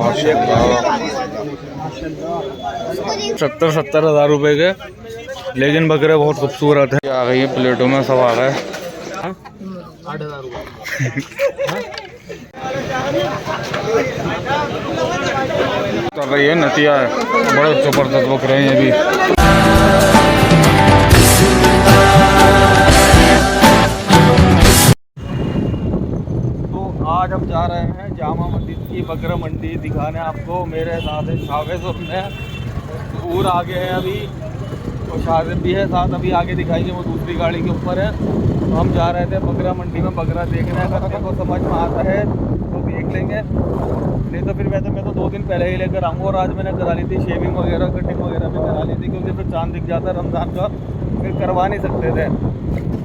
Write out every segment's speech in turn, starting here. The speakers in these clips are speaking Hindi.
माशाल्लाह 70,000 रुपए के, लेकिन बकरे बहुत खूबसूरत है। आ गई है प्लेटों में, सब आ गए। 8,000 कर रही है नतिया है, बड़े जबरदस्त बकरे हैं ये भी। तो आज हम जा रहे हैं जामा मस्जिद की बकरा मंडी दिखाने आपको। मेरे साथ है शावेज और मैं, और आगे है अभी तो शाजिब भी है साथ, अभी आगे दिखाएंगे, वो दूसरी गाड़ी के ऊपर है। तो हम जा रहे थे बकरा मंडी में बकरा देखना है, अगर मेरे को समझ में आता है तो देख लेंगे, नहीं तो फिर वैसे मैं तो 2 दिन पहले ही लेकर आऊँगा। और आज मैंने करा ली थी शेविंग वगैरह, कटिंग वगैरह भी करा ली थी, क्योंकि फिर चांद दिख जाता है रमज़ान का, फिर करवा नहीं सकते थे।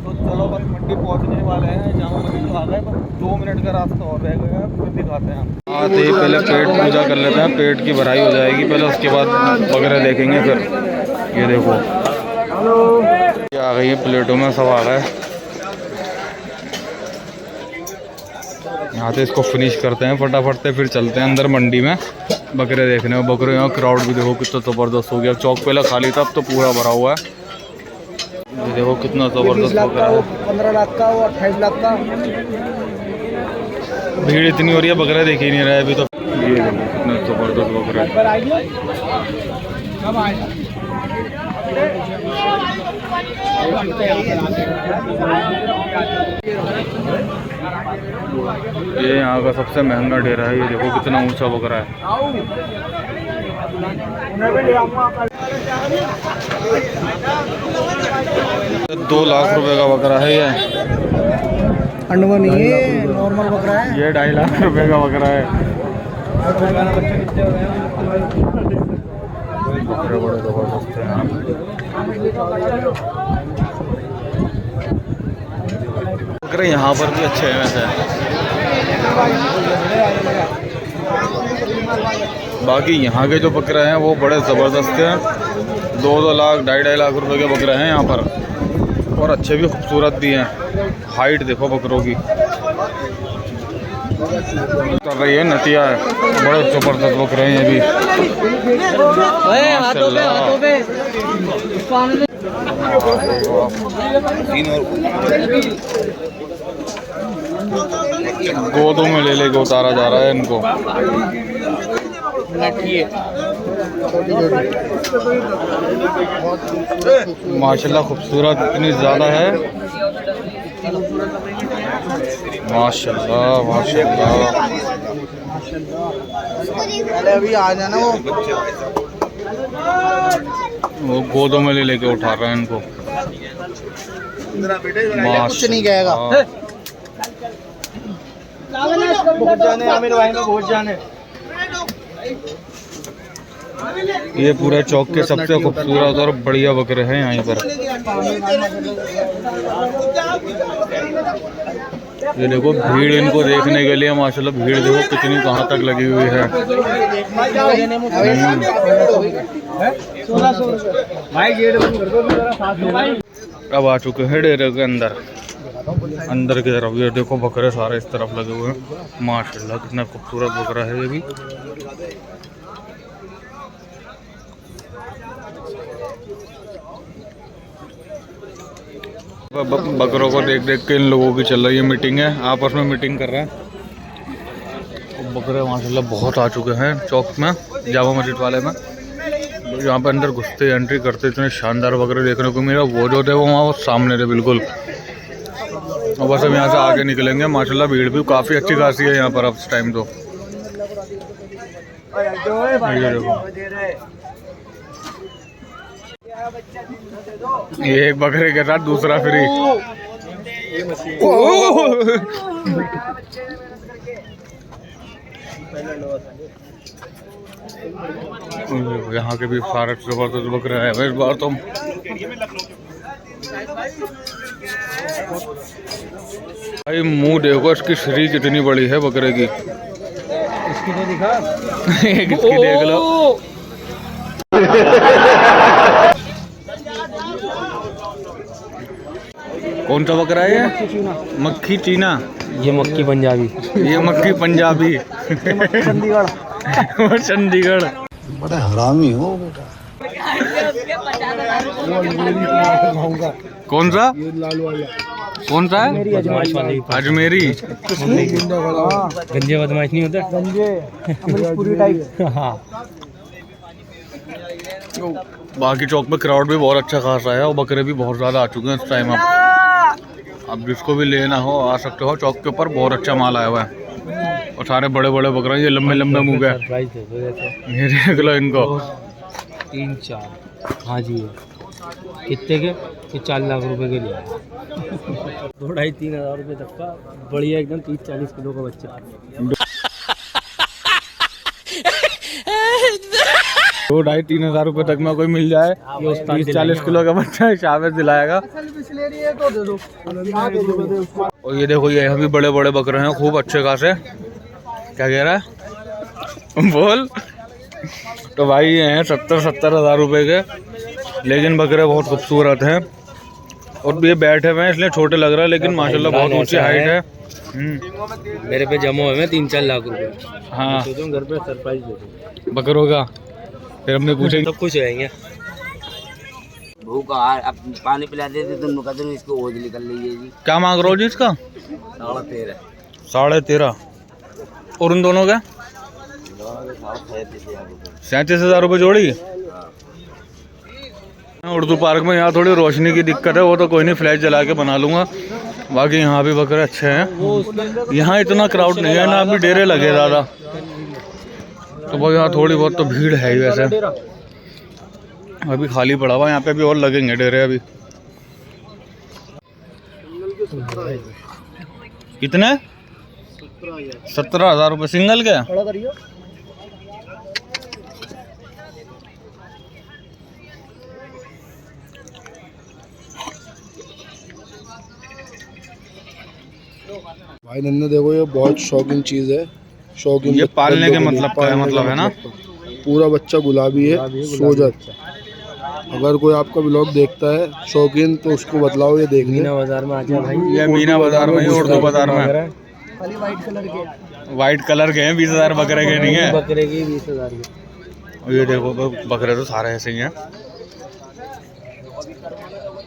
तो चलो बस मंडी पहुँचने वाले हैं, जामा मस्जिद तो आ गए, बस 2 मिनट का रास्ता और रह गया है, फिर दिखाते हैं। आते ही पहले पेट पूजा कर लेते हैं, पेट की भराई हो जाएगी पहले, उसके बाद वगैरह देखेंगे। फिर ये देखो ये आ गई है प्लेटों में, सब आ गए। यहाँ से इसको फिनिश करते हैं फटाफट से, फिर चलते हैं अंदर मंडी में बकरे देखने। बकरे यहाँ क्राउड भी देखो कितना ज़बरदस्त हो गया। चौक पहले खाली था, अब तो पूरा भरा हुआ है। ये देखो कितना ज़बरदस्त बकरा है। 15 लाख का, 28 लाख का। भीड़ इतनी हो रही है, बकरा देख ही नहीं रहा है अभी तो। ये देखो कितना ज़बरदस्त बकरा है। ये यहाँ का सबसे महंगा डेरा है। ये देखो कितना ऊंचा बकरा है। 2 लाख रुपए का बकरा है ये। अंडवा नहीं है, नॉर्मल बकरा है। ये 2.5 लाख रुपए का बकरा है। बकरे बड़े जबरदस्त हैं। बकरे यहाँ पर भी अच्छे हैं वैसे। बाकी यहाँ के जो बकरे हैं वो बड़े ज़बरदस्त हैं। 2-2 लाख 2.5 लाख रुपए के बकरे हैं यहाँ पर, और अच्छे भी खूबसूरत भी हैं। हाइट देखो बकरों की। कर रही है नतिया है, बड़े जबरदस्त बकरे हैं ये भी। गोदों में ले लेके उतारा जा रहा है इनको। माशाल्लाह खूबसूरत इतनी ज़्यादा है। माशाल्लाह माशाल्लाह। अभी आ जाना वो गोदों में ले लेके उठा रहे हैं इनको। कुछ नहीं कहेगा। पहुंच जाने आमिर भाई में पहुंच जाने। ये पूरे चौक के सबसे खूबसूरत और बढ़िया बकरे हैं यहीं पर। ये देखो भीड़ इनको देखने के लिए, माशाल्लाह भीड़ देखो कितनी कहाँ तक लगी हुई है। अब आ चुके हैं डेरे के अंदर की तरफ। ये देखो बकरे सारे इस तरफ लगे हुए हैं। माशाल्लाह कितना खूबसूरत बकरा है ये भी। बकरों को देख देख के इन लोगों की चल रही है मीटिंग है, आपस में मीटिंग कर रहे हैं। बकरे माशाल्लाह बहुत आ चुके हैं चौक में, जामा मस्जिद वाले में। यहाँ पे अंदर घुसते एंट्री करते इतने शानदार बकरे देखने को मिला। वो जो थे वो वहाँ सामने थे बिल्कुल। और बस हम यहाँ से आगे निकलेंगे। माशाल्लाह भीड़ भी काफ़ी अच्छी खासी है यहाँ पर अब इस टाइम तो। ये एक बकरे के साथ दूसरा फ्री। यहाँ के भी सारे जबरदस्त बकरे हैं इस बार तो। भाई मुंह देखो इसकी, श्री कितनी बड़ी है बकरे की। इसकी नहीं दिखा। इसकी देख लो। कौन सा बकरा है ये? मक्खी चीना। ये मक्खी पंजाबी। ये मक्खी पंजाबी। चंडीगढ़। वो चंडीगढ़। बड़ा हरामी हो बेटा। कौन सा? ये लाल वाला कौन सा है? बदमाश वाली अजमेरी। गंजे बदमाश नहीं होता। गंजे अमरीशपुरी टाइप। हाँ बाकी चौक पे क्राउड भी बहुत अच्छा खासा है और बकरे भी बहुत ज़्यादा आ चुके हैं इस टाइम। अब जिसको भी लेना हो आ सकते हो। चौक के ऊपर बहुत अच्छा माल आया हुआ है और सारे बड़े बड़े बकरे, ये लंबे लंबे मुँह के। सरप्राइज दे दो जैसे। ये देख लो इनको। 3-4 हाँ जी। कितने के? ये 4 लाख रुपए के लिए 2-2.5-3 हज़ार रुपये तक का बढ़िया एकदम 30-40 किलो का बच्चा। 2-2.5-3 हज़ार रुपये तक में कोई मिल जाए 30-40 किलो का बच्चा शाबाश दिलाएगा। और ये देखो ये भी बड़े बड़े बकरे हैं खूब अच्छे खासे। क्या कह रहा है? बोल। तो भाई ये हैं 70-70 हज़ार रुपये के, लेकिन बकरे बहुत खूबसूरत हैं और ये बैठे हुए हैं इसलिए छोटे लग रहा है, लेकिन माशाल्लाह बहुत ऊंची हाइट है। मेरे पे जमा हुए हैं 3-4 लाख रुपए। हाँ सोचो घर पे सरप्राइज दे दो बकरों का। फिर हमने पूछे सब कुछ रहेंगे। भूखा अब पानी पिला देते तुम कहते हो इसको ओझ निकल लीजिए जी। क्या मांग रहे हो जी इसका? 13.5 13.5। और उन दोनों का 37,000 रुपये जोड़ी। उर्दू पार्क में यहाँ थोड़ी रोशनी की दिक्कत है, वो तो कोई नहीं, फ्लैश जला के बना लूँगा। बाकी यहाँ भी बकरे अच्छे हैं। यहाँ इतना क्राउड नहीं है ना, अभी डेरे लगे ज़्यादा, तो वो यहाँ थोड़ी बहुत तो भीड़ है ही। वैसे अभी खाली पड़ा हुआ, यहाँ पे भी और लगेंगे डेरे अभी। कितने? 17,000 रुपये सिंगल के। भाई नन्ना देखो ये बहुत शौकीन चीज है। शौकीन ये पालने के मतलब का है, मतलब है ना। पूरा बच्चा गुलाबी है सोजत। अगर कोई आपका ब्लॉग देखता है शौकीन तो उसको बतलाओ ये देखने। मीना बाजार में आ जाए भाई। ये मीना बाजार में, उर्दू बाजार में वाइट कलर के हैं। 20,000 बकरे के नहीं है। बकरे की 20,000 की। और ये देखो बकरे तो सारे ऐसे ही हैं।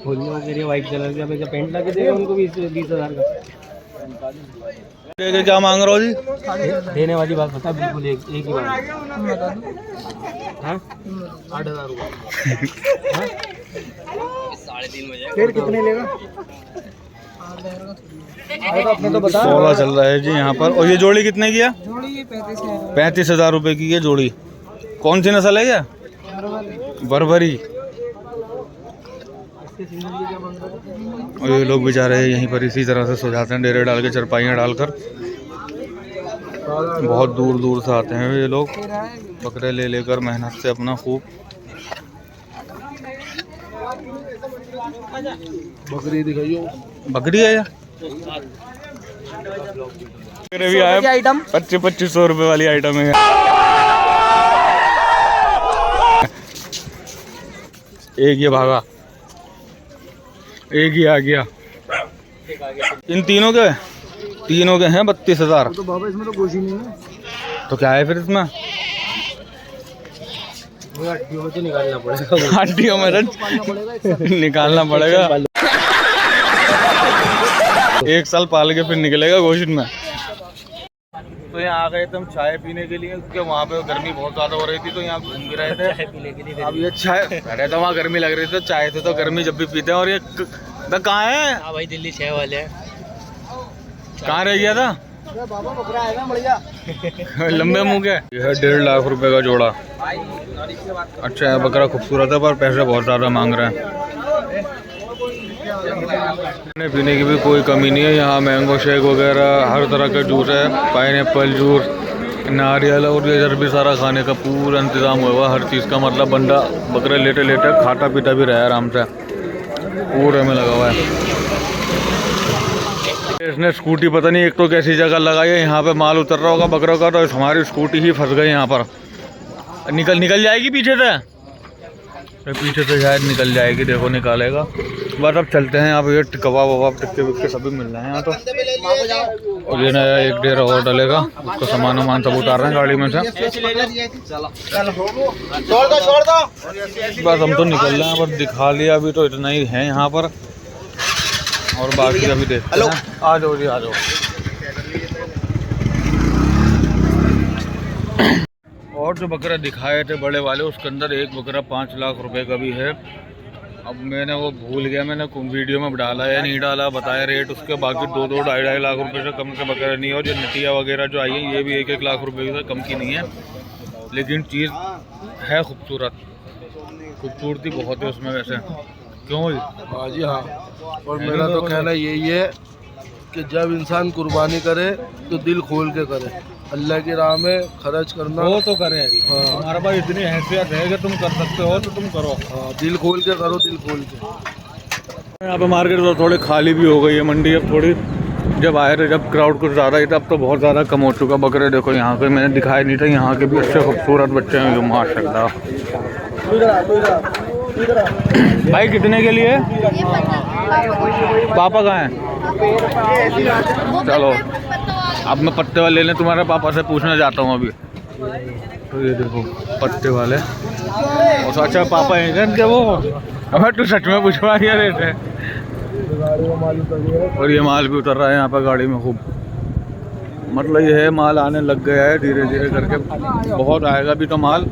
खोलने वगैरह वाइट कलर के। क्या पेंट लगे देगा उनको 20,000 का। क्या मांग रहे हो जी? देने वाली बात बता बिल्कुल एक ही बात। हाँ 8,000 रुपये। फिर कितने लेगा? अपने तो बता। 16 चल रहा है जी यहाँ पर। और ये जोड़ी कितने की है? 35,000 रुपये की ये जोड़ी। कौन सी नस्ल है ये? बर्बरी। और ये लोग बेचारे यहीं पर इसी तरह से सो जाते हैं, डेरे डाल के, चरपाइयाँ डालकर। बहुत दूर दूर से आते हैं ये लोग बकरे ले लेकर मेहनत से अपना खूब। बकरी दिखाइयो। बकरी है या बकरे भी आए। 2500 रुपये वाली आइटम है। एक ये भागा, एक ही आ गया। इन तीनों के हैं 32,000। तो बाबा इसमें तो कुछ ही नहीं है। तो क्या है फिर इसमें? हड्डियों में तो निकालना पड़ेगा। हड्डियों में निकालना पड़ेगा। 1 साल पाल के फिर निकलेगा गोश्त में। तो यहाँ आ गए थे हम चाय पीने के लिए, क्योंकि वहाँ पे गर्मी बहुत ज़्यादा हो रही थी, तो यहाँ घूम भी रहे थे। चाय पीने के लिए अब ये चाय, अरे तो वहाँ गर्मी लग रही थी, तो चाय थे तो गर्मी जब भी पीते हैं। और ये कहाँ है? हाँ भाई दिल्ली 6 वाले हैं। कहाँ रह गया था? बाबा बकरा आएगा बढ़िया। लंबे मुँह के। यह 1.5 लाख रुपए का जोड़ा। अच्छा है, बकरा खूबसूरत है पर पैसे बहुत ज़्यादा मांग रहे हैं। खाने पीने की भी कोई कमी नहीं है यहाँ। मैंगो शेक वगैरह हर तरह का जूस है, पाइनएप्पल जूस, नारियल, और इधर भी सारा खाने का पूरा इंतज़ाम हुआ हर चीज़ का। मतलब बंदा बकरे लेटे लेटे खाता पीता भी रहा है आराम से, पूरे में लगा हुआ है। इसने स्कूटी पता नहीं एक तो कैसी जगह लगाई है, यहाँ पे माल उतर रहा होगा बकरों का, तो हमारी स्कूटी ही फंस गई यहाँ पर। निकल जाएगी पीछे से, पीछे से शायद निकल जाएगी। देखो निकालेगा। बस अब चलते हैं। यहाँ पे कबाब वबाब टिक्के विक्के सभी मिल रहे हैं यहाँ तो। और ये नया एक डेरा और डलेगा, उसको सामान वामान सब उतार रहे हैं गाड़ी में से। बस हम तो निकल रहे हैं, बस दिखा लिया अभी तो इतना ही है यहाँ पर, और बाकी अभी देखते हैं। आ जाओ जी, आ जाओ। और जो बकरा दिखाए थे बड़े वाले, उसके अंदर एक बकरा 5 लाख रुपए का भी है। अब मैंने वो भूल गया, मैंने वीडियो में डाला या नहीं डाला, बताया रेट उसके। बाकी 2-2, 2.5 लाख रुपए से कम के बकरा नहीं है। और जो नटिया वगैरह जो आई है, ये भी 1-1 लाख रुपए से कम की नहीं है। लेकिन चीज़ है खूबसूरत, खूबसूरती बहुत है उसमें वैसे। क्यों भाई? हाँ जी हाँ। और मेरा तो कहना यही है कि जब इंसान कुर्बानी करे तो दिल खोल के करे, अल्लाह की राह में खर्च करना वो तो करे। हाँ। हमारे पास इतनी हैसियत है कि तुम कर सकते हो तो तुम करो। हाँ, दिल खोल के करो, दिल खोल के। यहाँ पे मार्केट तो थोड़ी खाली भी हो गई है मंडी अब थोड़ी। जब आए थे, जब क्राउड कुछ ज़्यादा ही था, अब तो बहुत ज़्यादा कम हो चुका। बकरे देखो यहाँ पे मैंने दिखाया नहीं था, यहाँ के भी अच्छे खूबसूरत बच्चे हैं जो माशाल्लाह। भाई कितने के लिए? पापा कहाँ हैं? चलो अब मैं पत्ते वाले लेने तुम्हारे पापा से पूछना चाहता हूँ अभी। तो ये देखो पत्ते वाले। और तो अच्छा पापा हैं क्या वो? अब तू सच में पूछवा दिया रेट है। और ये माल भी उतर रहा है यहाँ पर गाड़ी में खूब। मतलब ये है माल आने लग गया है धीरे धीरे करके, बहुत आएगा भी तो माल।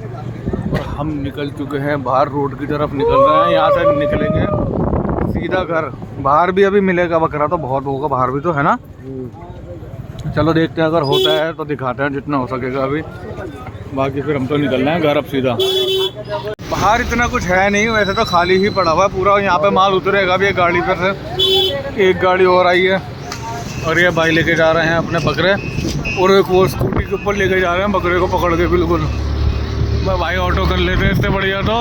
और हम निकल चुके हैं बाहर, रोड की तरफ निकल रहे हैं। यहाँ से निकलेंगे सीधा घर। बाहर भी अभी मिलेगा बकरा तो बहुत होगा बाहर भी तो, है ना? चलो देखते हैं, अगर होता है तो दिखाते हैं जितना हो सकेगा अभी। बाकी फिर हम तो निकल रहे हैं घर अब सीधा। बाहर इतना कुछ है नहीं, वैसे तो खाली ही पड़ा हुआ है पूरा। यहाँ पे माल उतरेगा भी एक गाड़ी पर से, एक गाड़ी और आई है। और ये भाई लेके जा रहे हैं अपने बकरे, और एक वो स्कूटी के ऊपर लेके जा रहे हैं बकरे को पकड़ के बिल्कुल। भाई ऑटो कर लेते हैं इससे बढ़िया तो।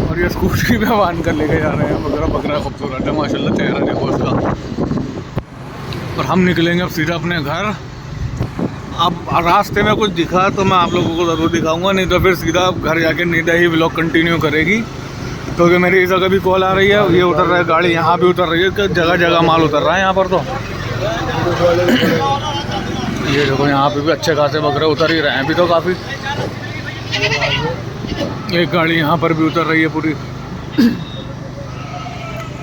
और ये स्कूटी पे बांध कर लेके जा रहे हैं बकरा। बकरा खूबसूरत है माशाल्लाह, चेहरा देखो उसका। और हम निकलेंगे अब सीधा अपने घर। अब रास्ते में कुछ दिखा तो मैं आप लोगों को ज़रूर दिखाऊंगा, नहीं तो फिर सीधा घर जाके नींदा ही व्लॉग कंटिन्यू करेगी। क्योंकि मेरी इस जगह भी कॉल आ रही है, ये उतर रहा है गाड़ी, यहाँ भी उतर रही है, कि जगह जगह माल उतर रहा है यहाँ पर तो। ये देखो यहाँ पे भी अच्छे खासे बकरे उतर ही रहे हैं अभी तो काफ़ी। एक गाड़ी यहाँ पर भी उतर रही है पूरी।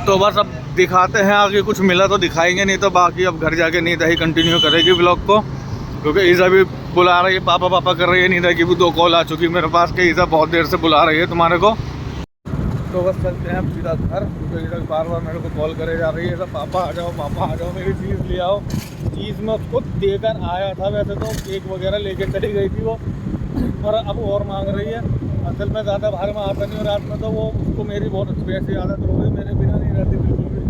तो बस अब दिखाते हैं आगे, कुछ मिला तो दिखाएंगे, नहीं तो बाकी अब घर जाके नींदा ही कंटिन्यू करेगी व्लॉग को। क्योंकि ईज़ा भी बुला रही है, पापा पापा कर रही है। नींदा की भी 2 कॉल आ चुकी मेरे पास कि ईज़ा बहुत देर से बुला रही है तुम्हारे को। तो बस चलते हैं अब सीधा घर, क्योंकि ईज़ा बार बार मेरे को कॉल करे जा रही है तो पापा आ जाओ, मेरी चीज़ ले आओ। चीज़ मैं खुद देकर आया था, वैसे तो केक वगैरह लेके चली गई थी वो, पर अब और मांग रही है। असल में ज़्यादा बाहर में आता नहीं, रात में तो वो उसको मेरी बहुत वैसी आदत हो गई, मेरे बिना नहीं रहती बिल्कुल भी।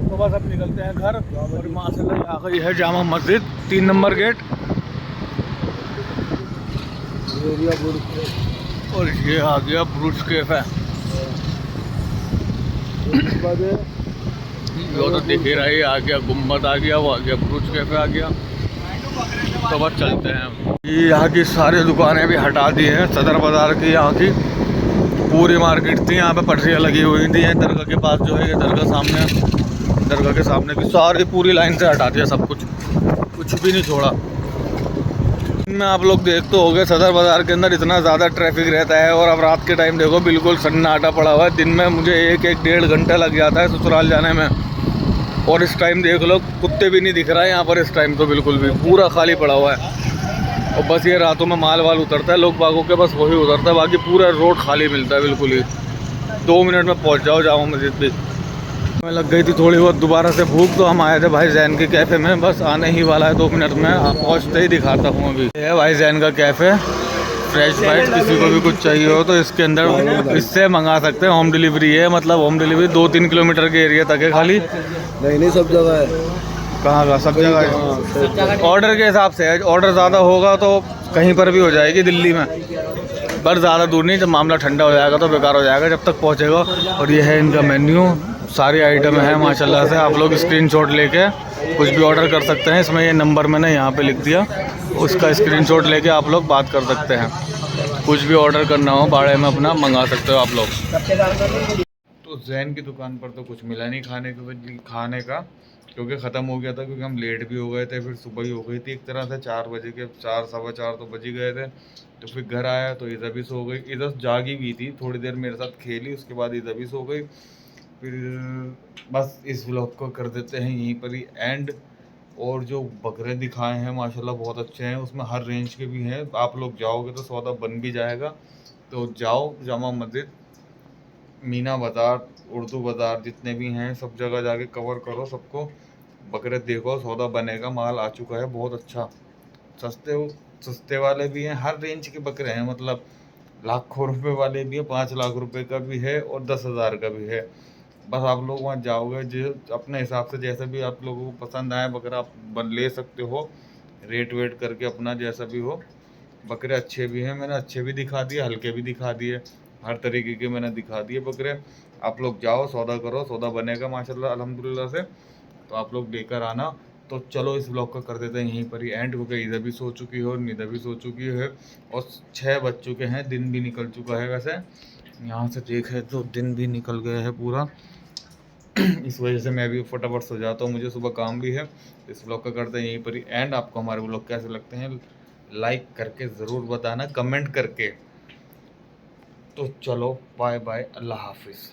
तो बस अब निकलते हैं घर। और माशाल्लाह आ गई है जामा मस्जिद, 3 नंबर गेट। और ये आ गया ब्रुज कैफे। जो तो दिख ही रहा है, आ गया गुम्बद आ गया, वो आ गया ब्रुज कैफे आ गया। तो बस चलते हैं। ये यहाँ की सारी दुकानें भी हटा दी हैं, सदर बाज़ार की यहाँ की पूरी मार्केट थी। यहाँ पे पटरियाँ लगी हुई थी, दरगाह के पास जो है, ये दरगाह सामने, दरगाह के सामने की सारी पूरी लाइन से हटा दिया सब कुछ, कुछ भी नहीं छोड़ा। में आप लोग देख तो हो गए, सदर बाज़ार के अंदर इतना ज़्यादा ट्रैफिक रहता है। और अब रात के टाइम देखो बिल्कुल सन्नाटा पड़ा हुआ है। दिन में मुझे 1-1 घंटा लग जाता है ससुराल जाने में, और इस टाइम देख लो कुत्ते भी नहीं दिख रहा है यहाँ पर। इस टाइम तो बिल्कुल भी पूरा खाली पड़ा हुआ है। और बस ये रातों में माल वाल उतरता है लोग बागों के, बस वही उतरता है, बाकी पूरा रोड खाली मिलता है बिल्कुल ही। 2 मिनट में पहुँच जाओ जामा मस्जिद भी। मैं लग गई थी थोड़ी बहुत दोबारा से भूख, तो हम आए थे भाई जैन के कैफ़े में। बस आने ही वाला है 2 मिनट में, पहुँचते ही दिखाता हूँ। अभी है भाई जैन का कैफ़े, फ्रेश फ्राइड। किसी को भी कुछ चाहिए हो तो इसके अंदर इससे मंगा सकते हैं। होम डिलीवरी है, मतलब होम डिलीवरी 2-3 किलोमीटर के एरिया तक है खाली। नहीं सब जगह है। कहाँ का? सब जगह है। ऑर्डर के हिसाब से है, ऑर्डर ज़्यादा होगा तो कहीं पर भी हो जाएगी दिल्ली में, पर ज़्यादा दूर नहीं। जब मामला ठंडा हो जाएगा तो बेकार हो जाएगा जब तक पहुँचेगा। और ये है इनका मेन्यू, सारी आइटम है माशाल्लाह से। आप लोग स्क्रीनशॉट लेके कुछ भी ऑर्डर कर सकते हैं। इसमें ये नंबर मैंने यहाँ पे लिख दिया, उसका स्क्रीनशॉट लेके आप लोग बात कर सकते हैं। कुछ भी ऑर्डर करना हो बाड़े में अपना मंगा सकते हो आप लोग। तो जैन की दुकान पर तो कुछ मिला नहीं खाने का, क्योंकि ख़त्म हो गया था, क्योंकि हम लेट भी हो गए थे, फिर सुबह ही हो गई थी एक तरह से 4 बजे के, 4 सवा 4 तो बज ही गए थे। तो फिर घर आया तो इधर भी सो गई, इधर जागी भी थी, थोड़ी देर मेरे साथ खेली, उसके बाद इधर भी सो गई। फिर बस इस व्लॉग को कर देते हैं यहीं पर ही एंड। और जो बकरे दिखाए हैं माशाल्लाह बहुत अच्छे हैं, उसमें हर रेंज के भी हैं। आप लोग जाओगे तो सौदा बन भी जाएगा। तो जाओ जामा मस्जिद, मीना बाज़ार, उर्दू बाज़ार, जितने भी हैं सब जगह जाके कवर करो सबको। बकरे देखो, सौदा बनेगा, माल आ चुका है बहुत अच्छा। सस्ते वाले भी हैं, हर रेंज के बकरे हैं, मतलब लाखों रुपए वाले भी हैं, 5 लाख रुपए का भी है और 10,000 का भी है। बस आप लोग वहाँ जाओगे, जो अपने हिसाब से जैसा भी आप लोगों को पसंद आए बकरा आप ले सकते हो, रेट वेट करके अपना जैसा भी हो। बकरे अच्छे भी हैं, मैंने अच्छे भी दिखा दिए, हल्के भी दिखा दिए, हर तरीके के मैंने दिखा दिए बकरे। आप लोग जाओ, सौदा करो, सौदा बनेगा माशाल्लाह अल्हम्दुलिल्लाह से। तो आप लोग लेकर आना। तो चलो इस ब्लॉग का कर देते हैं यहीं पर ही एंड, क्योंकि इधर भी सो चुकी है और निधर भी सो चुकी है और 6 बज चुके हैं, दिन भी निकल चुका है। वैसे यहाँ से देखे तो दिन भी निकल गया है पूरा। इस वजह से मैं भी फटाफट सो जाता हूँ, मुझे सुबह काम भी है। इस ब्लॉग का करते हैं यहीं पर ही एंड। आपको हमारे ब्लॉग कैसे लगते हैं लाइक करके ज़रूर बताना, कमेंट करके। तो चलो बाय बाय, अल्लाह हाफिज़।